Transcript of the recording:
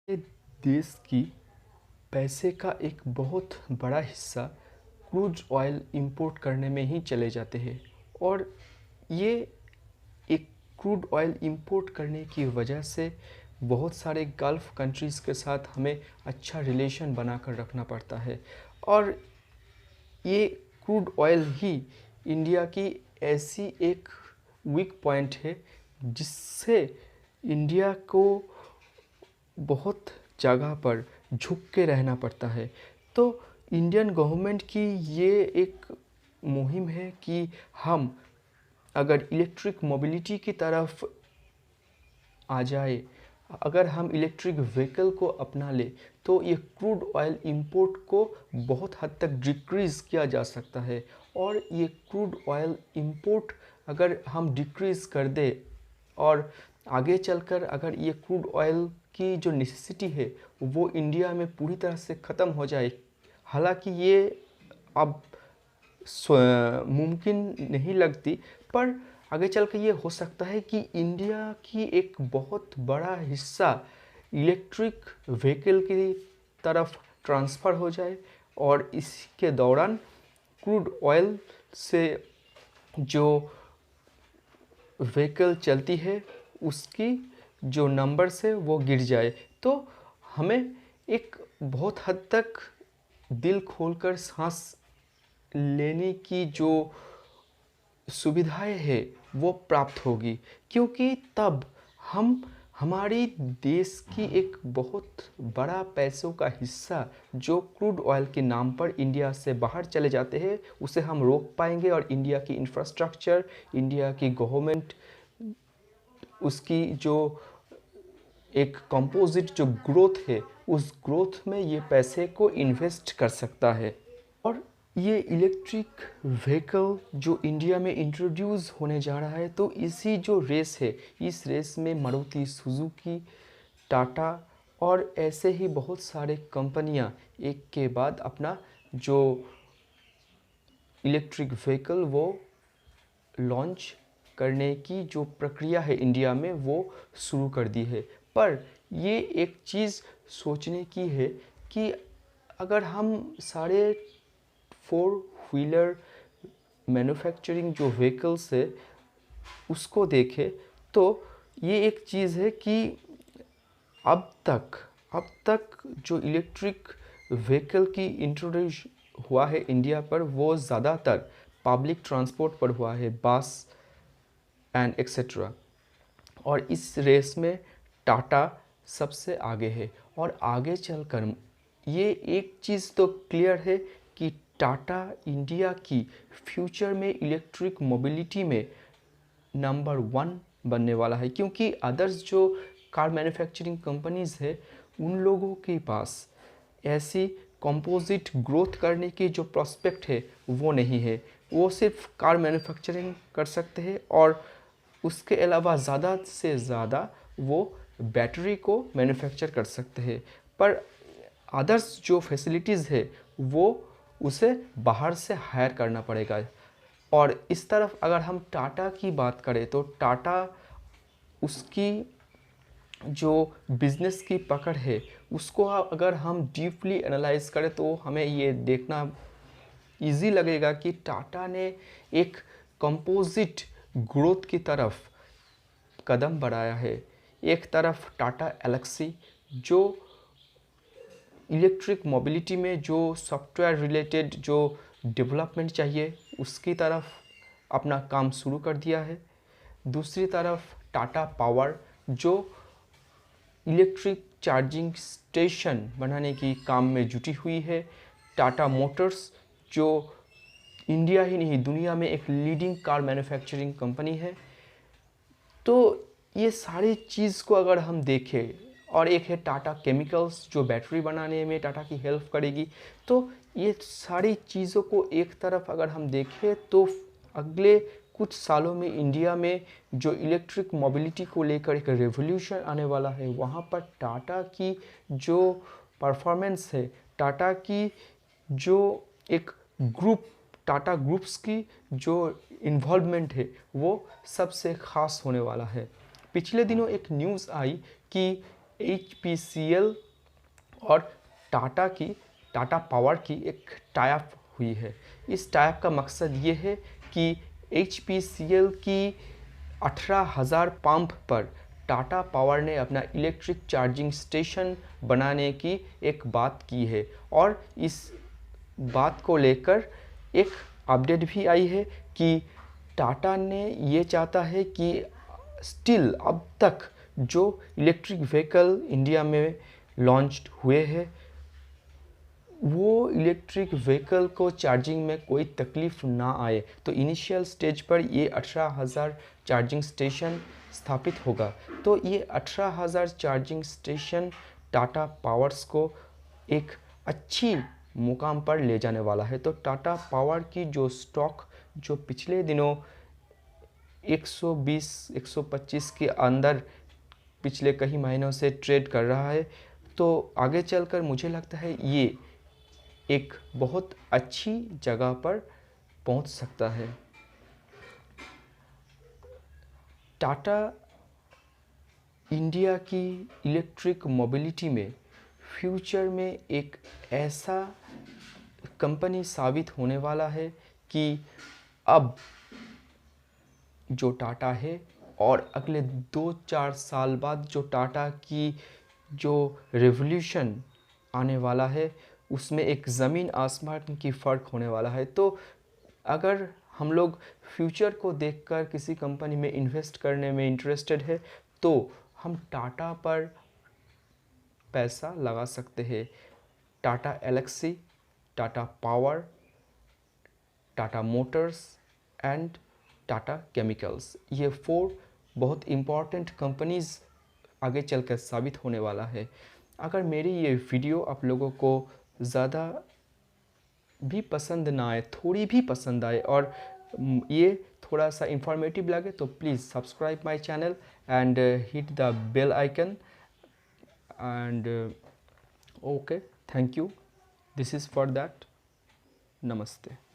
ये देश की पैसे का एक बहुत बड़ा हिस्सा क्रूड ऑयल इंपोर्ट करने में ही चले जाते हैं। और ये एक क्रूड ऑयल इंपोर्ट करने की वजह से बहुत सारे गल्फ़ कंट्रीज़ के साथ हमें अच्छा रिलेशन बना कर रखना पड़ता है। और ये क्रूड ऑयल ही इंडिया की ऐसी एक वीक पॉइंट है जिससे इंडिया को बहुत जगह पर झुक के रहना पड़ता है। तो इंडियन गवर्नमेंट की ये एक मुहिम है कि हम अगर इलेक्ट्रिक मोबिलिटी की तरफ आ जाए, अगर हम इलेक्ट्रिक व्हीकल को अपना ले तो ये क्रूड ऑयल इंपोर्ट को बहुत हद तक डिक्रीज़ किया जा सकता है। और ये क्रूड ऑयल इंपोर्ट अगर हम डिक्रीज़ कर दे और आगे चलकर अगर ये क्रूड ऑयल की जो नेसेसिटी है वो इंडिया में पूरी तरह से ख़त्म हो जाए, हालांकि ये अब मुमकिन नहीं लगती, पर आगे चल कर ये हो सकता है कि इंडिया की एक बहुत बड़ा हिस्सा इलेक्ट्रिक व्हीकल की तरफ ट्रांसफ़र हो जाए और इसके दौरान क्रूड ऑयल से जो व्हीकल चलती है उसकी जो नंबर्स है वो गिर जाए। तो हमें एक बहुत हद तक दिल खोलकर सांस लेने की जो सुविधाएं है वो प्राप्त होगी, क्योंकि तब हम हमारी देश की एक बहुत बड़ा पैसों का हिस्सा जो क्रूड ऑयल के नाम पर इंडिया से बाहर चले जाते हैं उसे हम रोक पाएंगे। और इंडिया की इंफ्रास्ट्रक्चर, इंडिया की गवर्नमेंट, उसकी जो एक कंपोजिट जो ग्रोथ है उस ग्रोथ में ये पैसे को इन्वेस्ट कर सकता है। और ये इलेक्ट्रिक व्हीकल जो इंडिया में इंट्रोड्यूस होने जा रहा है, तो इसी जो रेस है इस रेस में मारुति सुजुकी, टाटा और ऐसे ही बहुत सारे कंपनियां एक के बाद अपना जो इलेक्ट्रिक व्हीकल वो लॉन्च करने की जो प्रक्रिया है इंडिया में वो शुरू कर दी है। पर ये एक चीज़ सोचने की है कि अगर हम सारे फोर व्हीलर मैन्युफैक्चरिंग जो व्हीकल्स है उसको देखें तो ये एक चीज़ है कि अब तक जो इलेक्ट्रिक व्हीकल की इंट्रोड्यूस हुआ है इंडिया पर वो ज़्यादातर पब्लिक ट्रांसपोर्ट पर हुआ है, बस एंड एक्सेट्रा। और इस रेस में टाटा सबसे आगे है। और आगे चलकर ये एक चीज़ तो क्लियर है कि टाटा इंडिया की फ्यूचर में इलेक्ट्रिक मोबिलिटी में नंबर 1 बनने वाला है, क्योंकि अदर्स जो कार मैन्युफैक्चरिंग कंपनीज़ है उन लोगों के पास ऐसी कंपोजिट ग्रोथ करने की जो प्रॉस्पेक्ट है वो नहीं है। वो सिर्फ कार मैन्युफैक्चरिंग कर सकते हैं और उसके अलावा ज़्यादा से ज़्यादा वो बैटरी को मैन्युफैक्चर कर सकते हैं। पर अदर्स जो फैसिलिटीज़ है वो उसे बाहर से हायर करना पड़ेगा। और इस तरफ अगर हम टाटा की बात करें तो टाटा उसकी जो बिज़नेस की पकड़ है उसको अगर हम डीपली एनालाइज करें तो हमें ये देखना इजी लगेगा कि टाटा ने एक कंपोजिट ग्रोथ की तरफ कदम बढ़ाया है। एक तरफ टाटा एलेक्सी जो इलेक्ट्रिक मोबिलिटी में जो सॉफ्टवेयर रिलेटेड जो डेवलपमेंट चाहिए उसकी तरफ अपना काम शुरू कर दिया है। दूसरी तरफ टाटा पावर जो इलेक्ट्रिक चार्जिंग स्टेशन बनाने की काम में जुटी हुई है। टाटा मोटर्स जो इंडिया ही नहीं दुनिया में एक लीडिंग कार मैन्युफैक्चरिंग कंपनी है। तो ये सारी चीज़ को अगर हम देखें, और एक है टाटा केमिकल्स जो बैटरी बनाने में टाटा की हेल्प करेगी। तो ये सारी चीज़ों को एक तरफ अगर हम देखें तो अगले कुछ सालों में इंडिया में जो इलेक्ट्रिक मोबिलिटी को लेकर एक रेवोल्यूशन आने वाला है, वहाँ पर टाटा की जो परफॉर्मेंस है, टाटा की जो एक ग्रुप, टाटा ग्रुप्स की जो इन्वॉल्वमेंट है वो सबसे ख़ास होने वाला है। पिछले दिनों एक न्यूज़ आई कि HPCL और टाटा पावर की एक टाइप हुई है। इस टाइप का मकसद ये है कि HPCL की 18,000 पंप पर टाटा पावर ने अपना इलेक्ट्रिक चार्जिंग स्टेशन बनाने की एक बात की है, और इस बात को लेकर एक अपडेट भी आई है कि टाटा ने ये चाहता है कि स्टिल अब तक जो इलेक्ट्रिक व्हीकल इंडिया में लॉन्च्ड हुए हैं, वो इलेक्ट्रिक व्हीकल को चार्जिंग में कोई तकलीफ़ ना आए। तो इनिशियल स्टेज पर ये 18,000 चार्जिंग स्टेशन स्थापित होगा। तो ये 18,000 चार्जिंग स्टेशन टाटा पावर्स को एक अच्छी मुकाम पर ले जाने वाला है। तो टाटा पावर की जो स्टॉक जो पिछले दिनों 120-125 के अंदर पिछले कई महीनों से ट्रेड कर रहा है, तो आगे चलकर मुझे लगता है ये एक बहुत अच्छी जगह पर पहुंच सकता है। टाटा इंडिया की इलेक्ट्रिक मोबिलिटी में फ्यूचर में एक ऐसा कंपनी साबित होने वाला है कि अब जो टाटा है और अगले 2-4 साल बाद जो टाटा की जो रेवोल्यूशन आने वाला है, उसमें एक ज़मीन आसमान की फ़र्क होने वाला है। तो अगर हम लोग फ्यूचर को देखकर किसी कंपनी में इन्वेस्ट करने में इंटरेस्टेड है, तो हम टाटा पर पैसा लगा सकते हैं। Tata Elxsi, Tata Power, Tata Motors and Tata Chemicals, ये 4 बहुत इम्पॉर्टेंट कंपनीज़ आगे चलकर साबित होने वाला है। अगर मेरी ये वीडियो आप लोगों को ज़्यादा भी पसंद ना आए, थोड़ी भी पसंद आए और ये थोड़ा सा इंफॉर्मेटिव लगे, तो please subscribe my channel and hit the bell icon and okay, thank you, this is for that, नमस्ते।